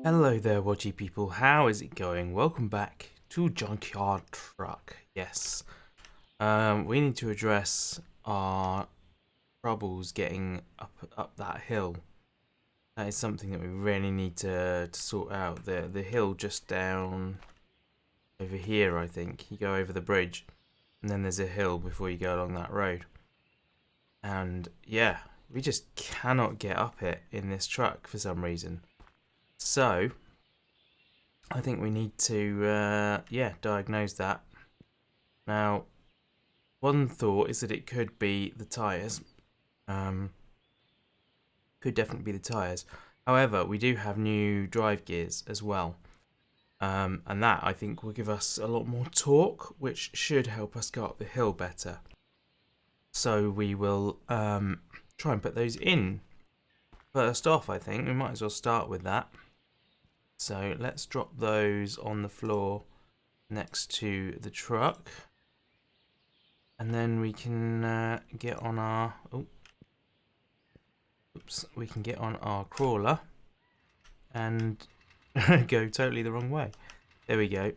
Hello there, Watchy people. How is it going? Welcome back to Junkyard Truck. Yes, we need to address our troubles getting up that hill. That is something that we really need to sort out. The hill just down over here, I think. You go over the bridge, and then there's a hill before you go along that road. And yeah, we just cannot get up it in this truck for some reason. So I think we need to, diagnose that. Now, one thought is that it could be the tyres. Could definitely be the tyres. However, we do have new drive gears as well. And that, I think, will give us a lot more torque, which should help us go up the hill better. So we will try and put those in. First off, I think, we might as well start with that. So let's drop those on the floor next to the truck, and then we can get on our we can get on our crawler and go totally the wrong way. There we go.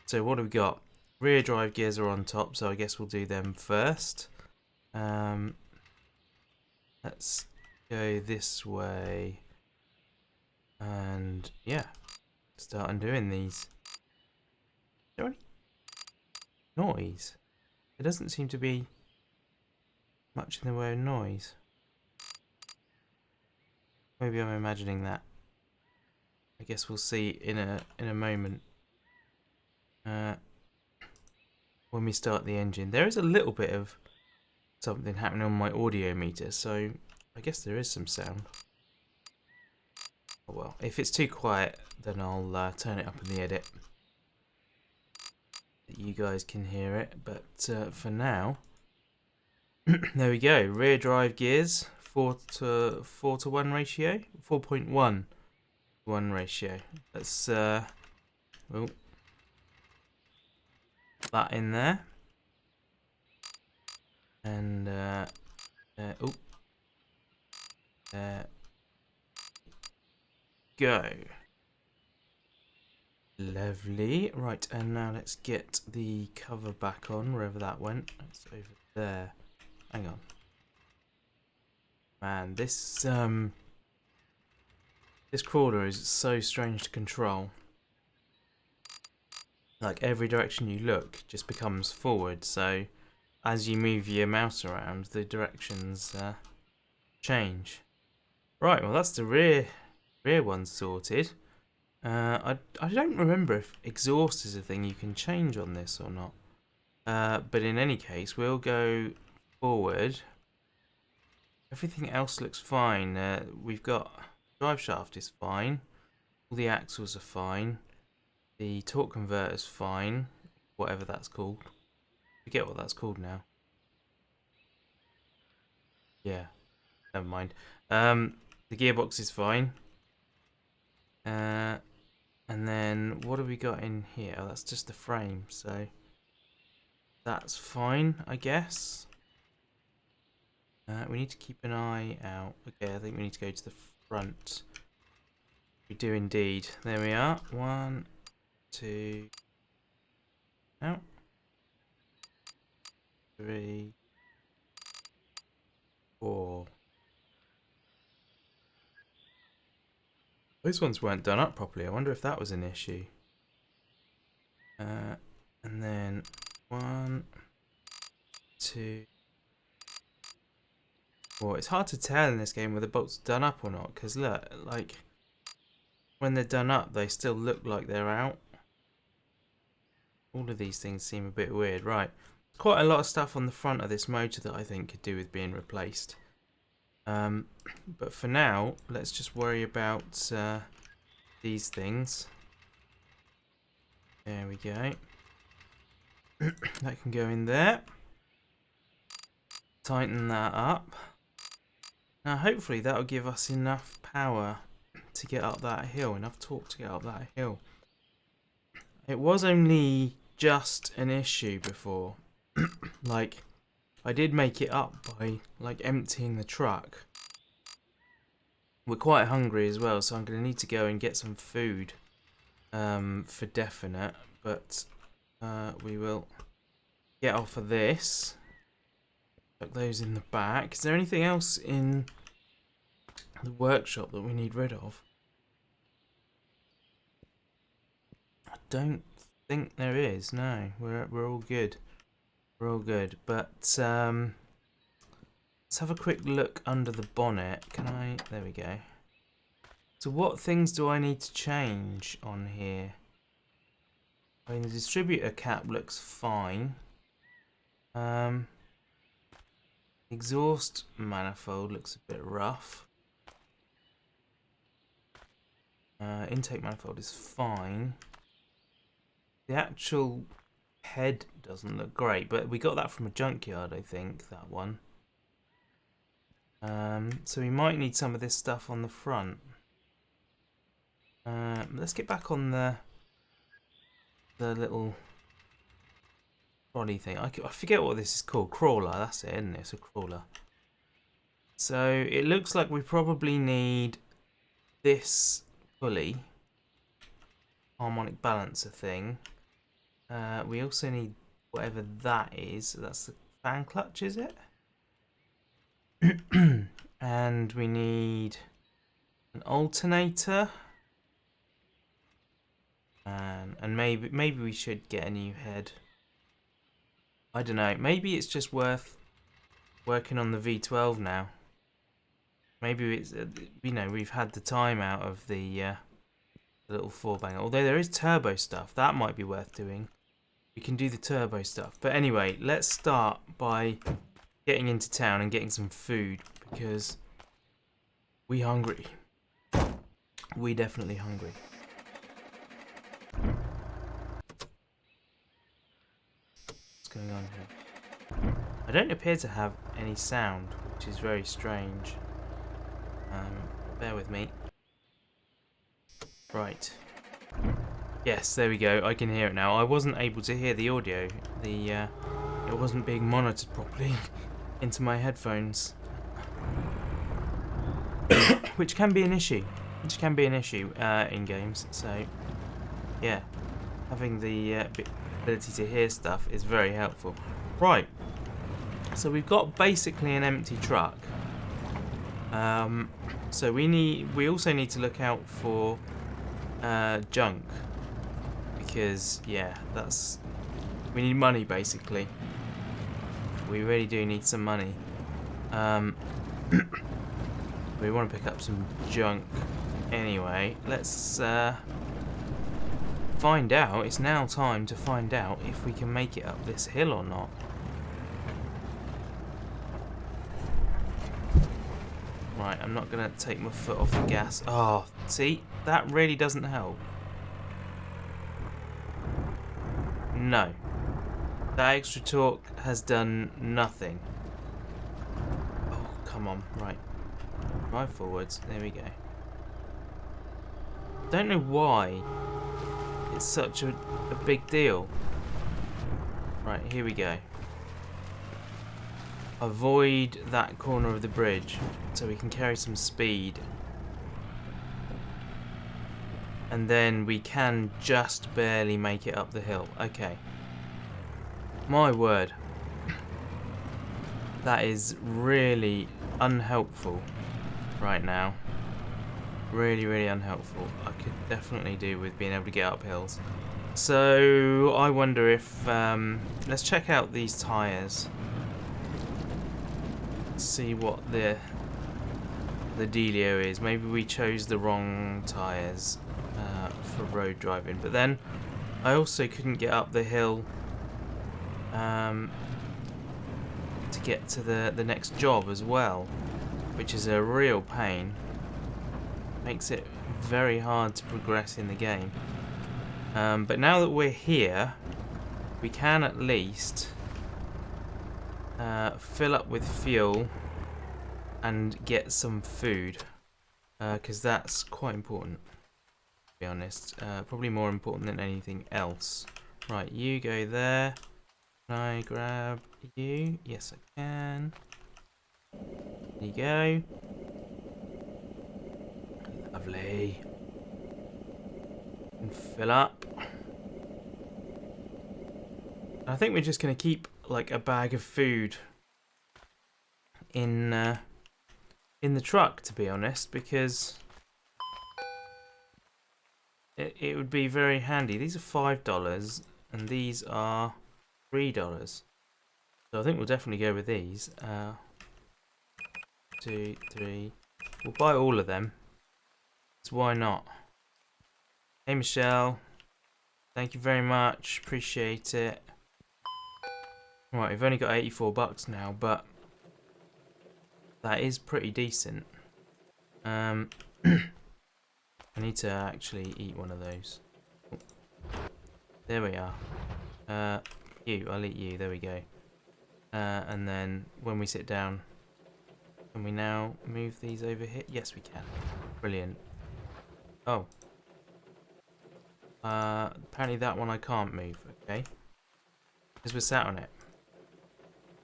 So what have we got? Rear drive gears are on top, so I guess we'll do them first. Let's go this way, and yeah, start undoing these. Is there any noise? There doesn't seem to be much in the way of noise. Maybe I'm imagining that. I guess we'll see in a moment. When we start the engine, there is a little bit of something happening on my audio meter, so I guess there is some sound. Oh well, if it's too quiet, then I'll turn it up in the edit. You guys can hear it, but for now, there we go. Rear drive gears, 4 to 1 ratio, 4.1 to 1 ratio. Let's that in there, and go. Lovely. Right, and now let's get the cover back on wherever that went. It's over there. Hang on. Man, this crawler is so strange to control. Like, every direction you look just becomes forward, so as you move your mouse around, the directions change. Right, well that's the rear one sorted. I don't remember if exhaust is a thing you can change on this or not. But in any case, we'll go forward. Everything else looks fine. We've got drive shaft is fine. All the axles are fine. The torque converter's fine. Whatever that's called. Forget what that's called now. Yeah, never mind. The gearbox is fine. And then what have we got in here? Oh, that's just the frame, so that's fine, I guess. We need to keep an eye out. Okay, I think we need to go to the front. We do indeed. There we are. 1, 2, out. 3, 4. Those ones weren't done up properly. I wonder if that was an issue. And then 1, 2. Well, it's hard to tell in this game whether the bolts are done up or not, because look, like, when they're done up, they still look like they're out. All of these things seem a bit weird. Right, quite a lot of stuff on the front of this motor that I think could do with being replaced. But for now, let's just worry about these things. There we go. That can go in there. Tighten that up. Now hopefully that'll give us enough power to get up that hill, enough torque to get up that hill. It was only just an issue before. Like, I did make it up by like emptying the truck. We're quite hungry as well, so I'm going to need to go and get some food for definite. But we will get off of this. Put those in the back. Is there anything else in the workshop that we need rid of? I don't think there is. No, we're all good. We're all good. But let's have a quick look under the bonnet. Can I? There we go. So what things do I need to change on here? I mean, the distributor cap looks fine. Exhaust manifold looks a bit rough. Intake manifold is fine. The actual head doesn't look great, but we got that from a junkyard, I think, that one. So we might need some of this stuff on the front. Let's get back on the little trolley thing. I forget what this is called. Crawler, that's it, isn't it? It's a crawler. So it looks like we probably need this pulley, harmonic balancer thing. We also need whatever that is. That's the fan clutch, is it? And we need an alternator. And maybe we should get a new head. I don't know. Maybe it's just worth working on the V12 now. Maybe it's we've had the time out of the little 4-banger. Although there is turbo stuff, that might be worth doing. We can do the turbo stuff. But anyway, let's start by getting into town and getting some food because we hungry. We definitely hungry. What's going on here? I don't appear to have any sound, which is very strange. Bear with me. Right. Yes, there we go. I can hear it now. I wasn't able to hear the audio. It wasn't being monitored properly into my headphones, which can be an issue. In games. So, yeah, having the ability to hear stuff is very helpful. Right. So we've got basically an empty truck. So we also need to look out for junk because we need money basically. We really do need some money. We want to pick up some junk anyway. Let's find out. It's now time to find out if we can make it up this hill or not. Right, I'm not going to take my foot off the gas. Oh, see? That really doesn't help. No. That extra torque has done nothing. Oh, come on. Right. Drive forwards. There we go. Don't know why it's such a big deal. Right, here we go. Avoid that corner of the bridge so we can carry some speed. And then we can just barely make it up the hill. Okay. My word. That is really unhelpful right now. Really, really unhelpful. I could definitely do with being able to get up hills. So I wonder if let's check out these tyres. See what the dealio is. Maybe we chose the wrong tyres for road driving. But then I also couldn't get up the hill to get to the next job as well, which is a real pain. Makes it very hard to progress in the game. But now that we're here, we can at least fill up with fuel and get some food, because that's quite important, to be honest. Probably more important than anything else. Right, you go there. Can I grab you? Yes, I can. There you go. Lovely. And fill up. I think we're just going to keep like a bag of food in the truck, to be honest, because it would be very handy. These are $5 and these are $3. So I think we'll definitely go with these. 2, 3. We'll buy all of them. So why not? Hey Michelle. Thank you very much. Appreciate it. Right, we've only got $84 now, but that is pretty decent. I need to actually eat one of those. There we are. I'll eat you. There we go. And then when we sit down, can we now move these over here? Yes, we can. Brilliant. Oh. Apparently that one I can't move. Okay. Because we're sat on it.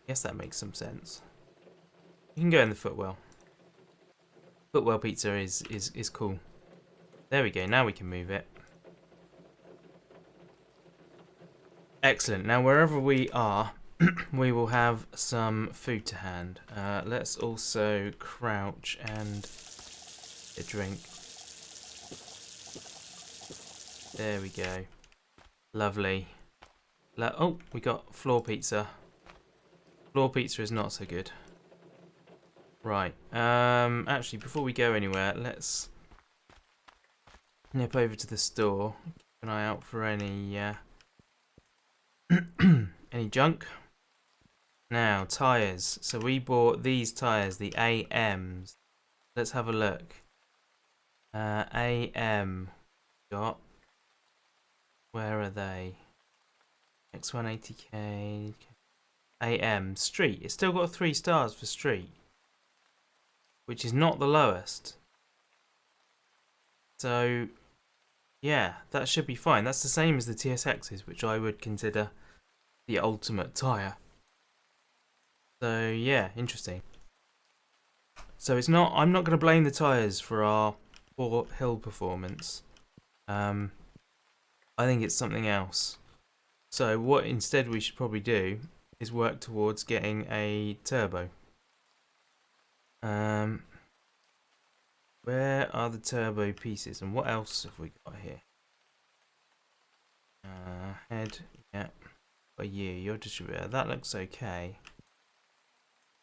Guess that makes some sense. You can go in the footwell. Footwell pizza is cool. There we go. Now we can move it. Excellent. Now wherever we are, we will have some food to hand. Let's also crouch and a drink. There we go. Lovely. Oh, we got floor pizza. Floor pizza is not so good. Right. Actually, before we go anywhere, let's nip over to the store. Keep an eye out for any any junk. Now, tyres. So we bought these tyres, the AMs. Let's have a look. AM. Got. Where are they? X180K. AM. Street. It's still got 3 stars for street. Which is not the lowest. So, yeah, that should be fine. That's the same as the TSXs, which I would consider the ultimate tyre. So, yeah, interesting. So it's not, I'm not going to blame the tyres for our poor hill performance. I think it's something else. So what instead we should probably do is work towards getting a turbo. Where are the turbo pieces and what else have we got here? Head, yeah. Got your distributor. That looks okay.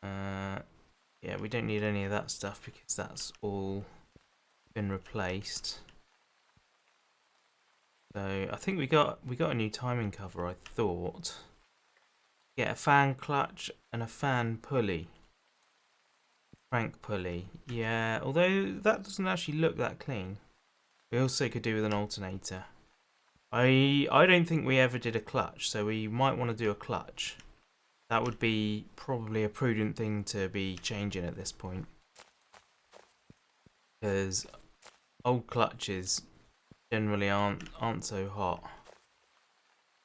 Yeah, we don't need any of that stuff because that's all been replaced. So I think we got a new timing cover, I thought. Yeah, a fan clutch and a fan pulley. Crank pulley. Yeah, although that doesn't actually look that clean. We also could do with an alternator. I don't think we ever did a clutch, so we might want to do a clutch. That would be probably a prudent thing to be changing at this point. Because old clutches generally aren't so hot.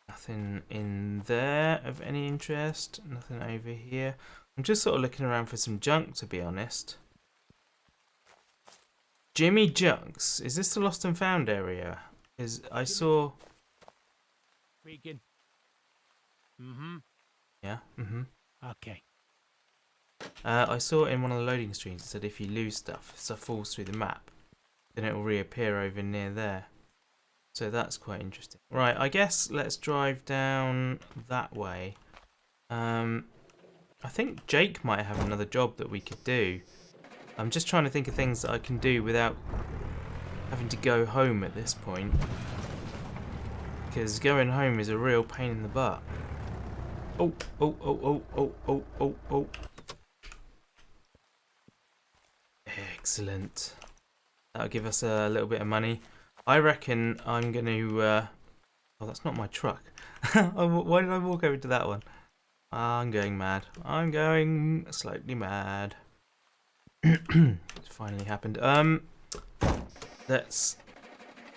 Nothing in there of any interest. Nothing over here. I'm just sort of looking around for some junk, to be honest. Jimmy Junks. Is this the lost and found area? Because I saw... Speaking. Mm-hmm. Yeah, mm-hmm. Okay. I saw in one of the loading screens it said if you lose stuff falls through the map, then it will reappear over near there. So that's quite interesting. Right, I guess let's drive down that way. I think Jake might have another job that we could do. I'm just trying to think of things that I can do without having to go home at this point. Because going home is a real pain in the butt. Oh, oh, oh, oh, oh, oh, oh, oh. Excellent. That'll give us a little bit of money. I reckon I'm going to... oh, that's not my truck. Why did I walk over to that one? I'm going mad. I'm going slightly mad. It's finally happened. Let's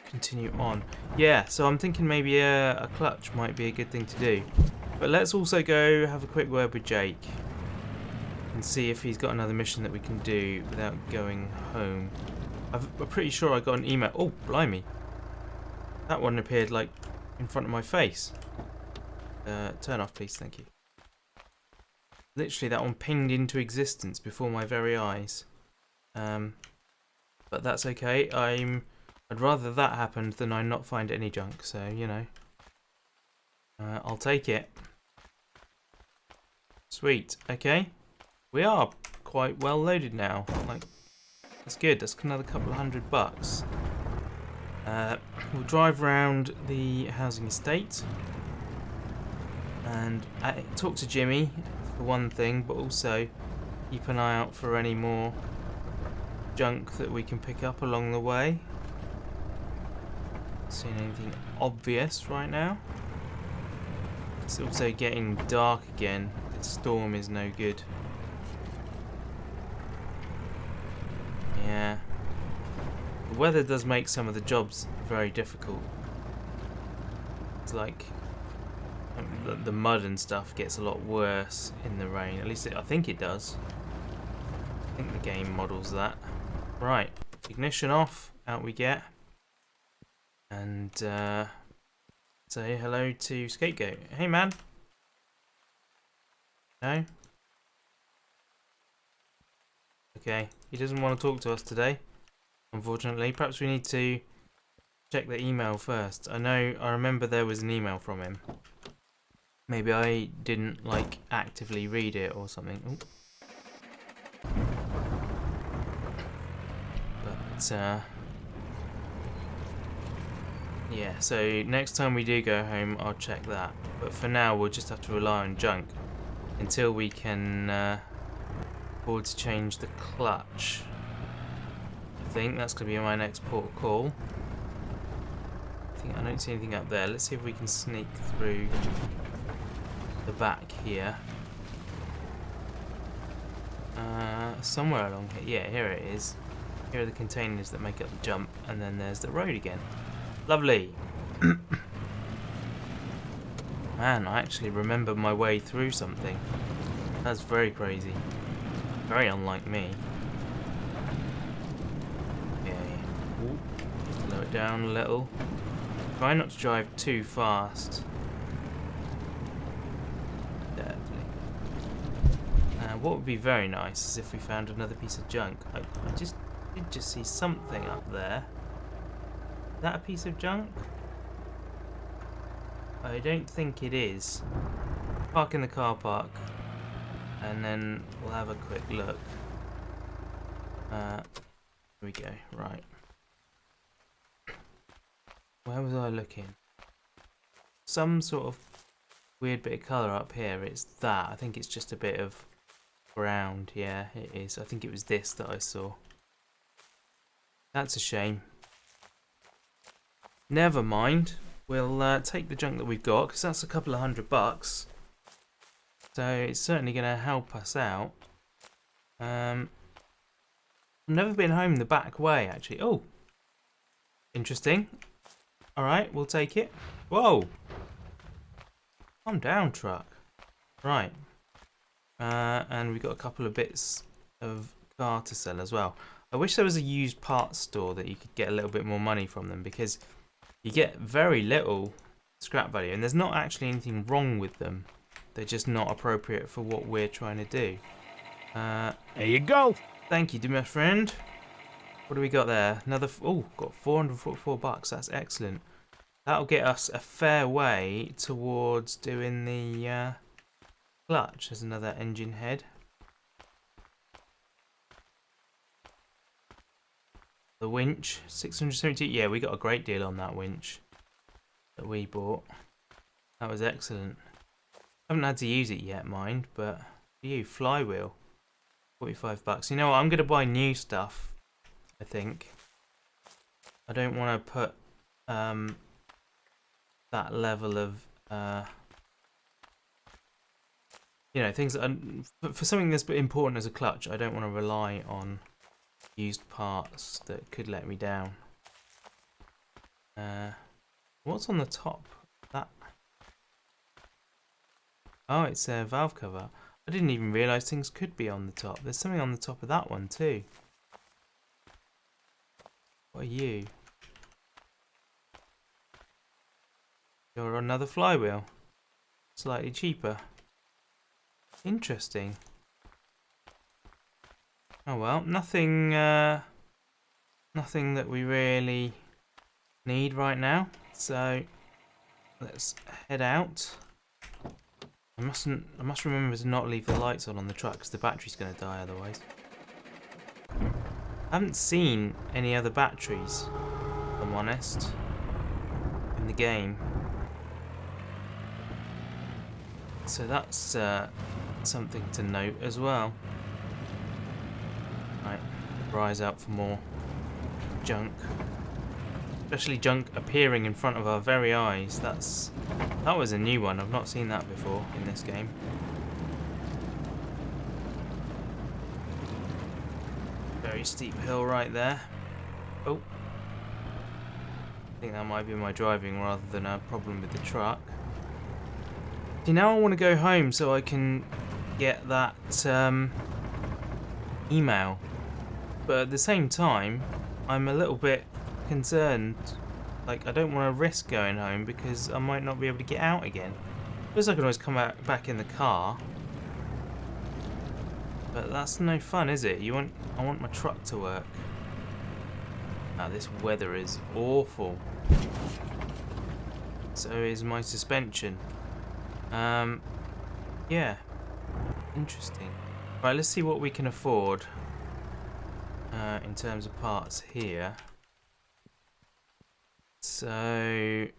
continue on. Yeah, so I'm thinking maybe a clutch might be a good thing to do. But let's also go have a quick word with Jake and see if he's got another mission that we can do without going home. I'm pretty sure I got an email. Oh, blimey. That one appeared like in front of my face. Turn off, please. Thank you. Literally, that one pinged into existence before my very eyes. But that's okay. I'd rather that happened than I not find any junk. So, you know. I'll take it. Sweet. Okay. We are quite well loaded now. Like, that's good. That's another couple of $100. We'll drive around the housing estate and talk to Jimmy for one thing, but also keep an eye out for any more junk that we can pick up along the way. Not seeing anything obvious right now. It's also getting dark again. The storm is no good. Yeah. The weather does make some of the very difficult. It's like the mud and stuff gets a lot worse in the rain. At least I think it does. I think the game models that. Right, ignition off. Out we get. And say hello to Scapegoat. Hey, man. No? Okay, he doesn't want to talk to us today, unfortunately. Perhaps we need to check the email first. I remember there was an email from him. Maybe I didn't, like, actively read it or something. Ooh. But, yeah, so next time we do go home, I'll check that. But for now, we'll just have to rely on junk until we can afford to change the clutch. I think that's going to be my next port of call. I don't see anything up there. Let's see if we can sneak through the back here. Somewhere along here. Yeah, here it is. Here are the containers that make up the jump, and then there's the road again. Lovely. Man, I actually remember my way through something. That's very crazy. Very unlike me. Okay. Ooh. Slow it down a little. Try not to drive too fast. What would be very nice is if we found another piece of junk. I did just see something up there. Is that a piece of junk? I don't think it is. Park in the car park, and then we'll have a quick look. Here we go. Right. Where was I looking? Some sort of weird bit of colour up here. It's that. I think it's just a bit of ground. Yeah, it is. I think it was this that I saw. That's a shame. Never mind. We'll take the junk that we've got, because that's a couple of $100. So it's certainly going to help us out. I've never been home the back way, actually. Oh, interesting. Alright, we'll take it. Whoa! Calm down, truck. Right. And we've got a couple of bits of car to sell as well. I wish there was a used parts store that you could get a little bit more money from them, because you get very little scrap value, and there's not actually anything wrong with them. They're just not appropriate for what we're trying to do. There you go. Thank you, my friend. What do we got there? Another. Oh, got $444. That's excellent. That'll get us a fair way towards doing the clutch. There's another engine head. The winch, 672. Yeah, we got a great deal on that winch that we bought. That was excellent. Haven't had to use it yet, mind, but for you, flywheel, $45. You know what? I'm gonna buy new stuff. I think. I don't want to put that level of you know, things that are, for something that's important as a clutch. I don't want to rely on used parts that could let me down. What's on the top? That. Oh, it's a valve cover. I didn't even realise things could be on the top. There's something on the top of that one too. What are you? You're another flywheel. Slightly cheaper. Interesting. Oh well, nothing nothing that we really need right now. So let's head out. I must remember to not leave the lights on the truck because the battery's going to die otherwise. I haven't seen any other batteries, if I'm honest, in the game. So that's something to note as well. Right, rise out for more junk. Especially junk appearing in front of our very eyes. That was a new one. I've not seen that before in this game. Very steep hill right there. Oh. I think that might be my driving rather than a problem with the truck. See, now I want to go home so I can get that email. But at the same time, I'm a little bit concerned. Like, I don't want to risk going home because I might not be able to get out again. Feels like I can always come back in the car. But that's no fun, is it? I want my truck to work. Now, this weather is awful. So is my suspension. Yeah. Interesting. Right, let's see what we can afford in terms of parts here. So, if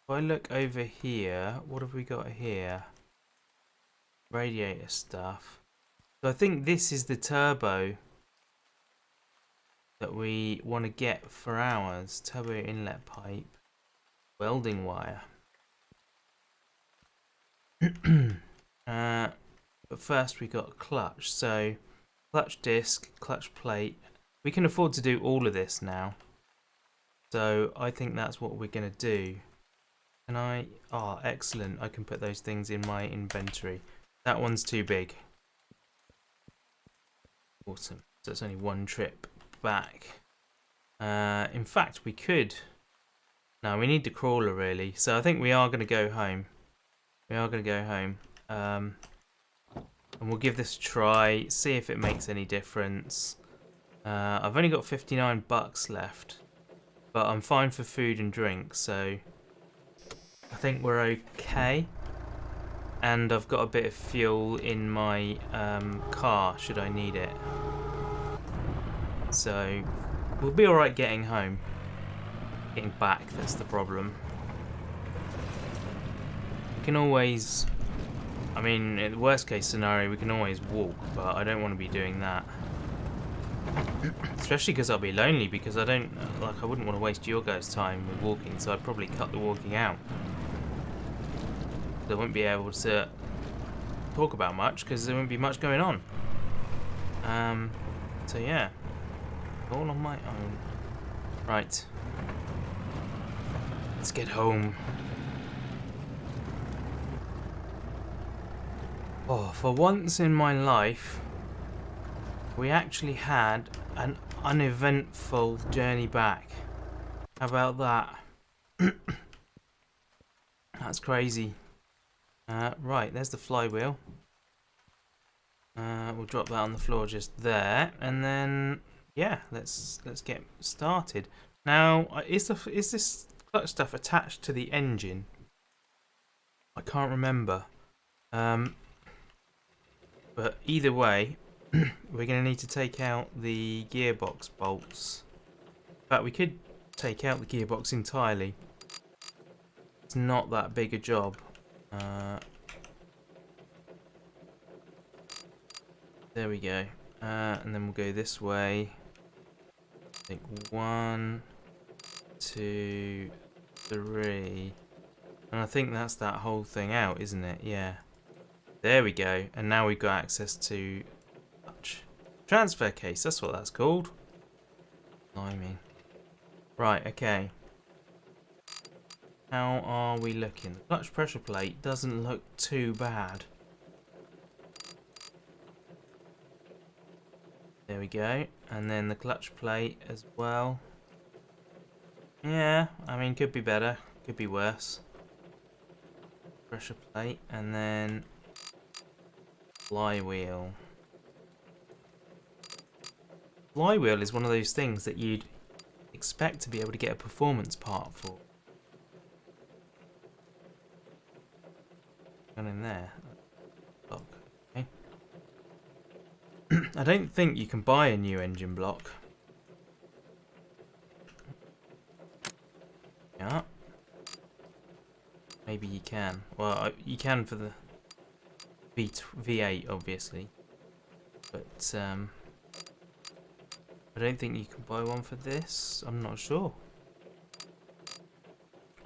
I look over here, what have we got here? Radiator stuff. So I think this is the turbo that we want to get for ours. Turbo inlet pipe. Welding wire. But first we got clutch. So clutch disc, clutch plate. We can afford to do all of this now. So I think that's what we're going to do. Can I? Oh, excellent. I can put those things in my inventory. That one's too big. Awesome. So it's only one trip back. In fact, we could... No, we need the crawler really. So I think we are going to go home. We are going to go home. And we'll give this a try. See if it makes any difference. I've only got 59 bucks left. But I'm fine for food and drink. So I think we're okay. And I've got a bit of fuel in my car should I need it. So we'll be alright getting home. Getting back, that's the problem. We can always... I mean, in the worst case scenario, we can always walk, but I don't want to be doing that. Especially because I'll be lonely, because I wouldn't want to waste your guys' time with walking, so I'd probably cut the walking out. I won't be able to talk about much because there won't be much going on. So yeah, all on my own. Right, let's get home. Oh, for once in my life, we actually had an uneventful journey back. How about that? That's crazy. Right, there's the flywheel. We'll drop that on the floor just there, and then yeah, let's get started. Now, is this clutch stuff attached to the engine? I can't remember. But either way, we're going to need to take out the gearbox bolts. In fact, we could take out the gearbox entirely. It's not that big a job. There we go. And then we'll go this way. I think 1, 2, 3. And I think that's that whole thing out, isn't it? Yeah. There we go. And now we've got access to transfer case. That's what that's called. Blimey. Right, okay. How are we looking? The clutch pressure plate doesn't look too bad. There we go. And then the clutch plate as well. Yeah, I mean, could be better, could be worse. Pressure plate, and then flywheel. Flywheel is one of those things that you'd expect to be able to get a performance part for. Gone in there. Block. Okay. I don't think you can buy a new engine block. Yeah. Maybe you can. Well, you can for the V8, obviously. But I don't think you can buy one for this. I'm not sure.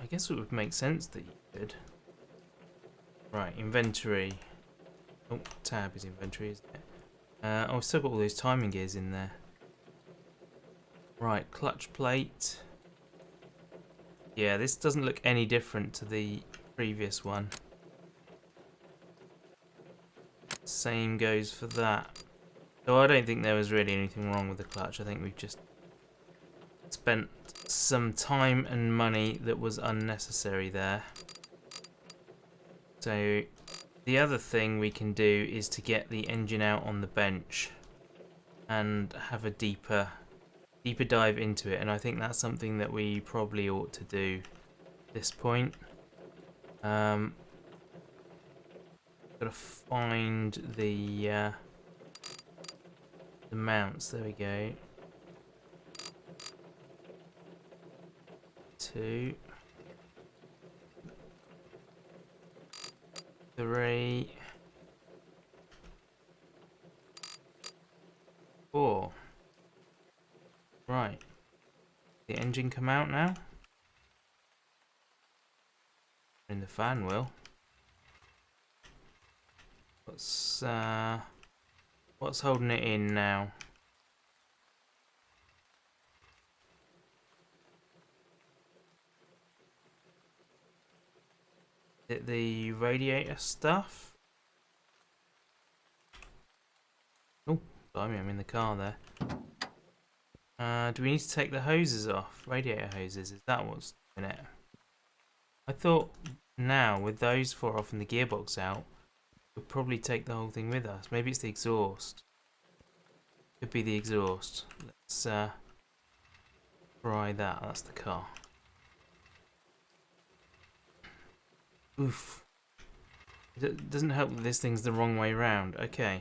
I guess it would make sense that you could. Right, inventory. Oh, tab is inventory, isn't it? Oh, I've still got all those timing gears in there. Right, clutch plate. Yeah, this doesn't look any different to the previous one. Same goes for that. So I don't think there was really anything wrong with the clutch. I think we've just spent some time and money that was unnecessary there. So the other thing we can do is to get the engine out on the bench and have a deeper dive into it, and I think that's something that we probably ought to do at this point. Gotta find the mounts. There we go. 2, 3, 4. Right. The engine come out now? In the fan will. What's holding it in now? Is it the radiator stuff? Oh, blimey, I'm in the car there. Do we need to take the hoses off? Radiator hoses, is that what's in it? I thought now, with those 4 off and the gearbox out, we'll probably take the whole thing with us. Maybe it's the exhaust. Could be the exhaust. Let's try that. That's the car. Oof. It doesn't help that this thing's the wrong way round. Okay.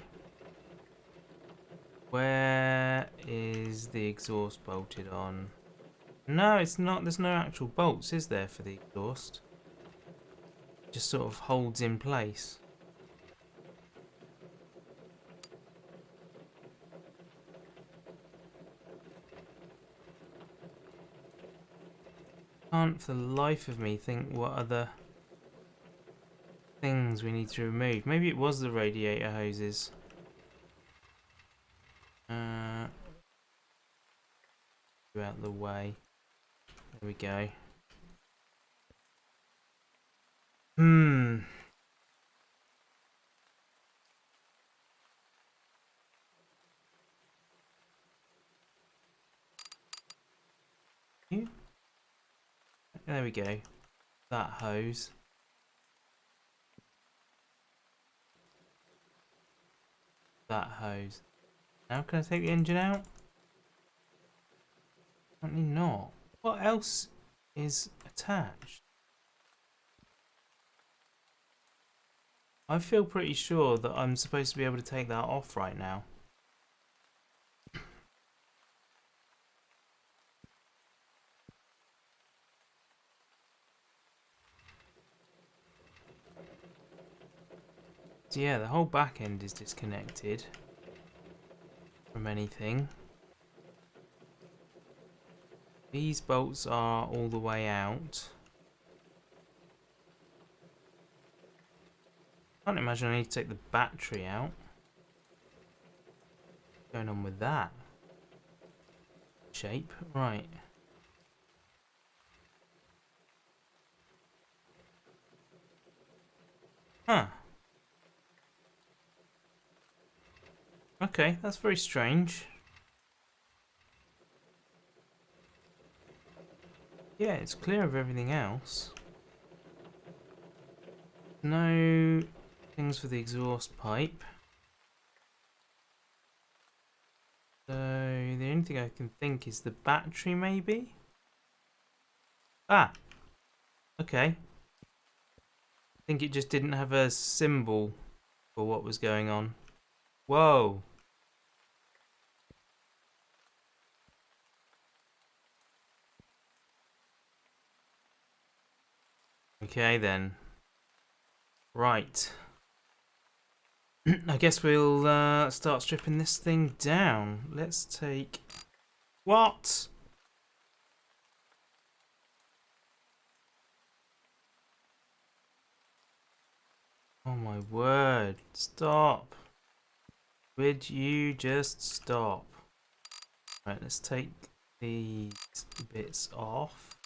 Where is the exhaust bolted on? No, it's not. There's no actual bolts, is there, for the exhaust? It just sort of holds in place. Can't for the life of me think what other things we need to remove. Maybe it was the radiator hoses. Go out the way. There we go. There we go. That hose. That hose. Now can I take the engine out? Apparently not. What else is attached? I feel pretty sure that I'm supposed to be able to take that off right now. So yeah, the whole back end is disconnected from anything. These bolts are all the way out. Can't imagine I need to take the battery out. What's going on with that? Shape, right. Huh. Okay, that's very strange. Yeah, it's clear of everything else. No things for the exhaust pipe. So the only thing I can think is the battery, maybe? Ah, okay. I think it just didn't have a symbol for what was going on. Whoa. Okay then. Right. I guess we'll start stripping this thing down. Let's take... What? Oh my word. Stop. Would you just stop? Right, let's take these bits off.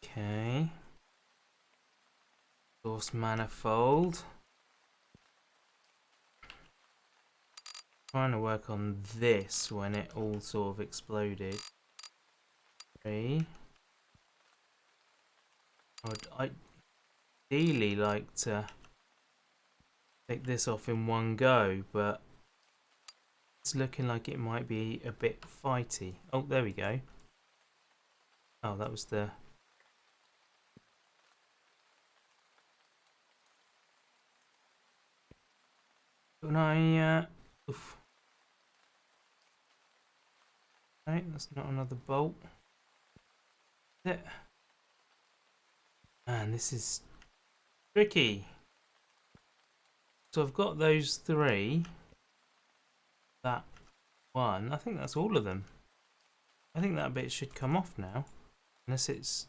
Okay. Source manifold. Trying to work on this when it all sort of exploded. Three. I'd ideally like to take this off in one go, but it's looking like it might be a bit fighty. Oh, there we go. Oh, that was the... Can I, oof. Right, that's not another bolt. Is it? Man, this is tricky. So I've got those three. That one. I think that's all of them. I think that bit should come off now. Unless it's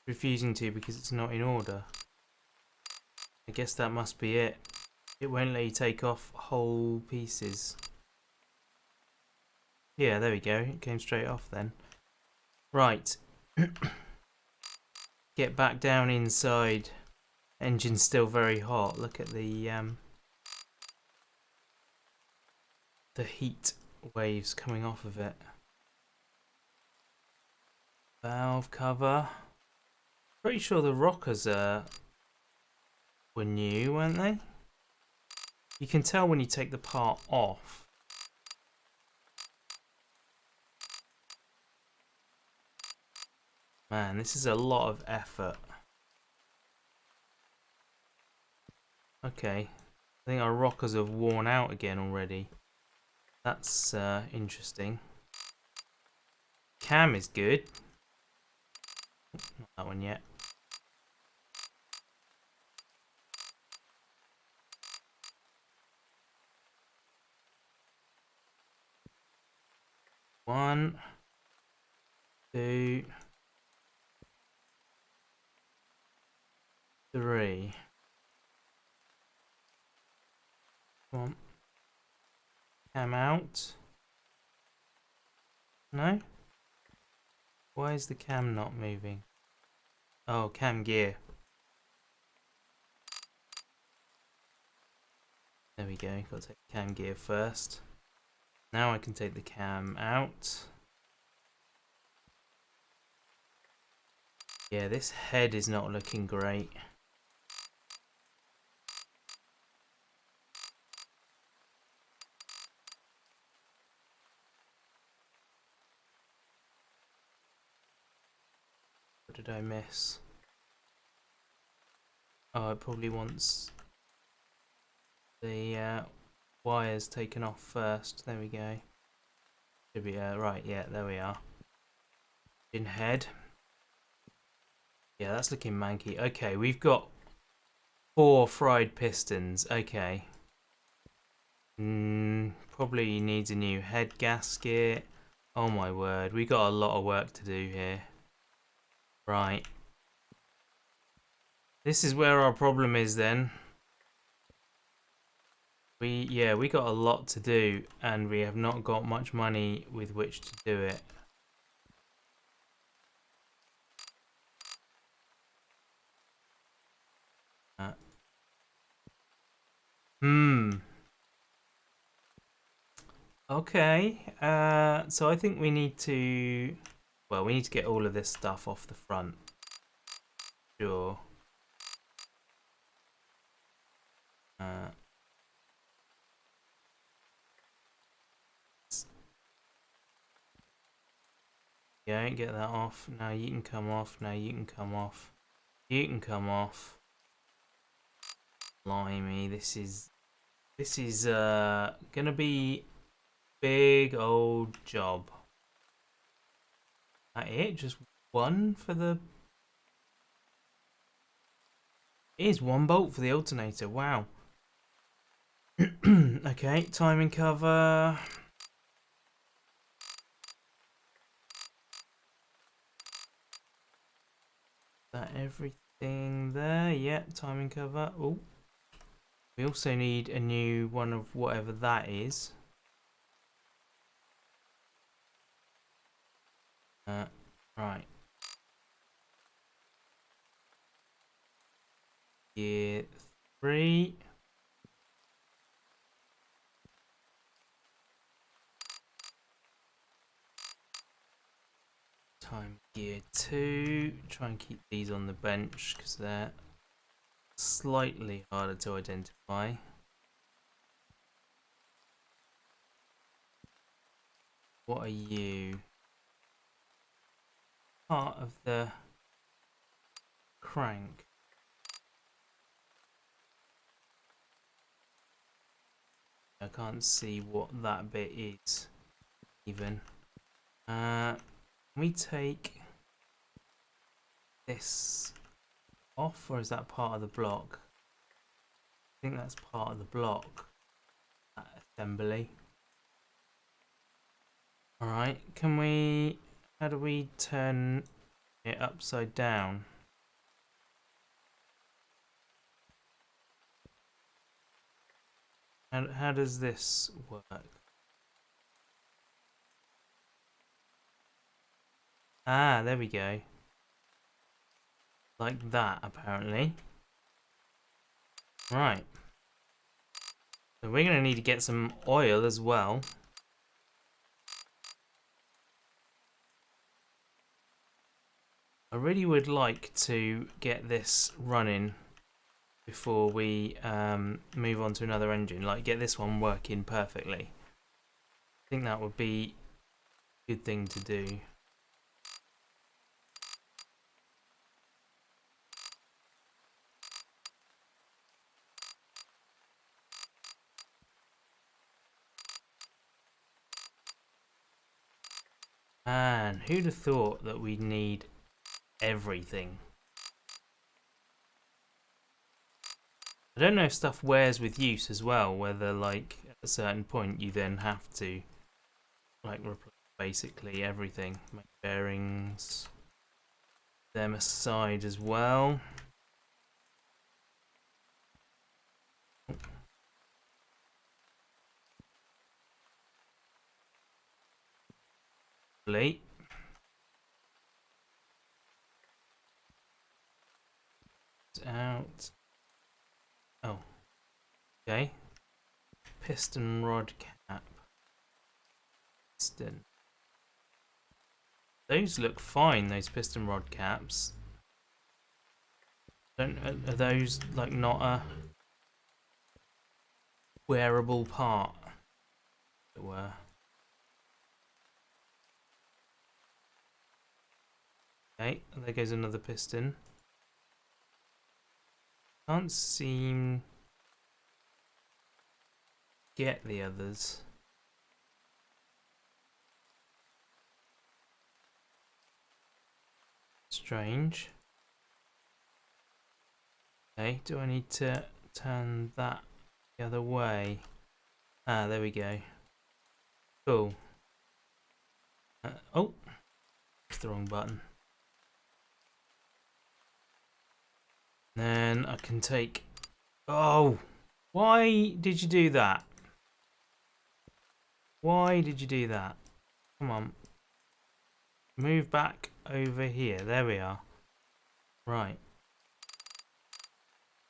refusing to because it's not in order. I guess that must be it. It won't let you take off whole pieces. Yeah, there we go. It came straight off then. Right. Get back down inside. Engine's still very hot. Look at the heat waves coming off of it. Valve cover. Pretty sure the rockers were new, weren't they? You can tell when you take the part off. Man, this is a lot of effort. Okay. I think our rockers have worn out again already. That's interesting. Cam is good. Not that one yet. One, two, three. Come on. Cam out. No? Why is the cam not moving? Oh, cam gear. There we go. Got to take the cam gear first. Now I can take the cam out. Yeah, this head is not looking great. What did I miss? Oh, it probably wants the wires taken off first. There we go. Should be right. Yeah, there we are. In head. Yeah, that's looking manky. Okay, we've got 4 fried pistons. Okay. Probably needs a new head gasket. Oh my word, we got a lot of work to do here. Right. This is where our problem is then. We got a lot to do and we have not got much money with which to do it. Okay. So I think we need to Well, we need to get all of this stuff off the front. Sure. Uh, yeah, get that off. Now you can come off. Now you can come off. You can come off. Blimey, this is gonna be big old job. That it? Just one for the. It is one bolt for the alternator. Wow. Okay, timing cover. That everything there? Yeah, timing cover. Oh, we also need a new one of whatever that is. Right. Gear 3. Time gear 2. Try and keep these on the bench because they're slightly harder to identify. What are you? Part of the crank. I can't see what that bit is even. We take this off, or is that part of the block? I think that's part of the block. That assembly. Alright, can we... How do we turn it upside down? How does this work? Ah, there we go. Like that, apparently. Right. So we're going to need to get some oil as well. I really would like to get this running before we move on to another engine. Like, get this one working perfectly. I think that would be a good thing to do. Man, who'd have thought that we'd need everything? I don't know if stuff wears with use as well, whether like at a certain point you then have to like replace basically everything. Make bearings, them aside as well. Late. Out. Oh. Okay. Piston rod cap. Piston. Those look fine, those piston rod caps. Are those like not a wearable part? As it were. Okay, there goes another piston. Can't seem get the others. Strange. Okay, do I need to turn that the other way? Ah, there we go. Cool. Oh, it's the wrong button. Then I can take... Oh, why did you do that? Why did you do that? Come on. Move back over here. There we are. Right.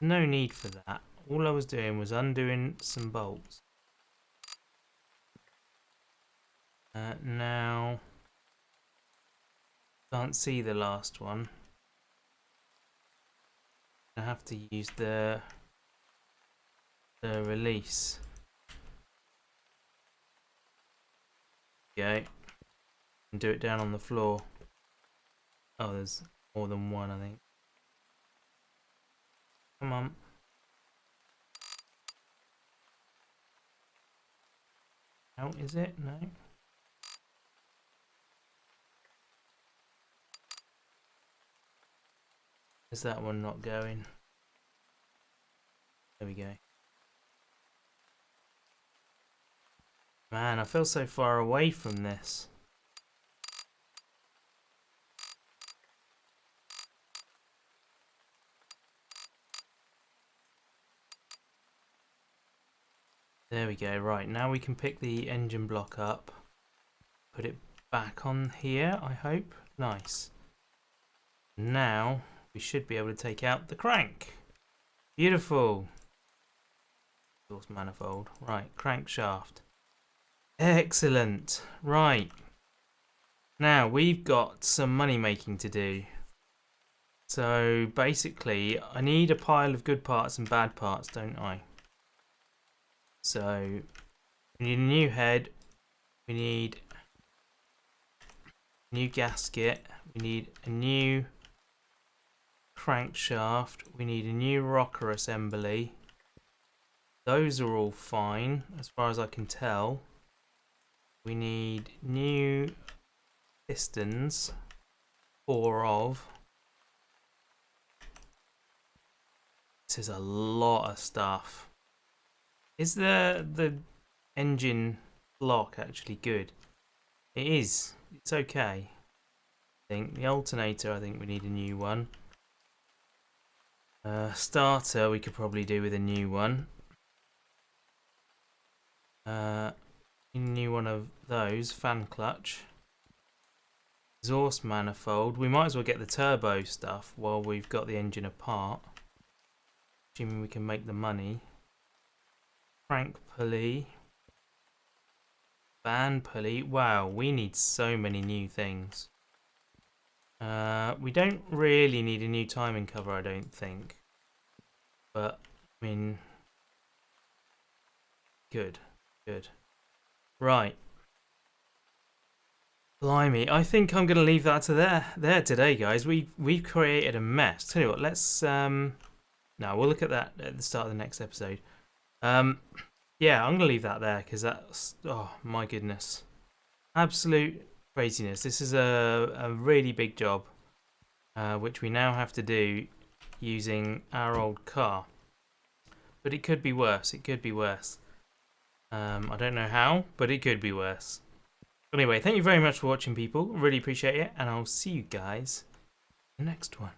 No need for that. All I was doing was undoing some bolts. Now... Can't see the last one. I have to use the release. Okay. And do it down on the floor. Oh, there's more than one, I think. Come on. How is it? No. Is that one not going? There we go. Man, I feel so far away from this. There we go. Right, now we can pick the engine block up. Put it back on here, I hope. Nice. Now we should be able to take out the crank. Beautiful. Exhaust manifold. Right, crankshaft. Excellent. Right. Now we've got some money making to do. So basically, I need a pile of good parts and bad parts, don't I? So we need a new head. We need a new gasket. We need a new crankshaft. We need a new rocker assembly. Those are all fine as far as I can tell. We need new pistons, 4 of. This is a lot of stuff. Is the engine block actually good? It is. It's okay. I think the alternator, I think we need a new one. Starter we could probably do with a new one. A new one of those. Fan clutch. Exhaust manifold. We might as well get the turbo stuff while we've got the engine apart. Assuming we can make the money. Crank pulley. Fan pulley. Wow, we need so many new things. We don't really need a new timing cover, I don't think. But, I mean... Good. Good. Right. Blimey, I think I'm going to leave that to there today, guys. We've created a mess. Tell you what, let's... No, we'll look at that at the start of the next episode. Yeah, I'm going to leave that there because that's... Oh, my goodness. Absolute craziness. This is a really big job, which we now have to do using our old car. But it could be worse. It could be worse. I don't know how, but it could be worse. Anyway, thank you very much for watching, people. Really appreciate it, and I'll see you guys in the next one.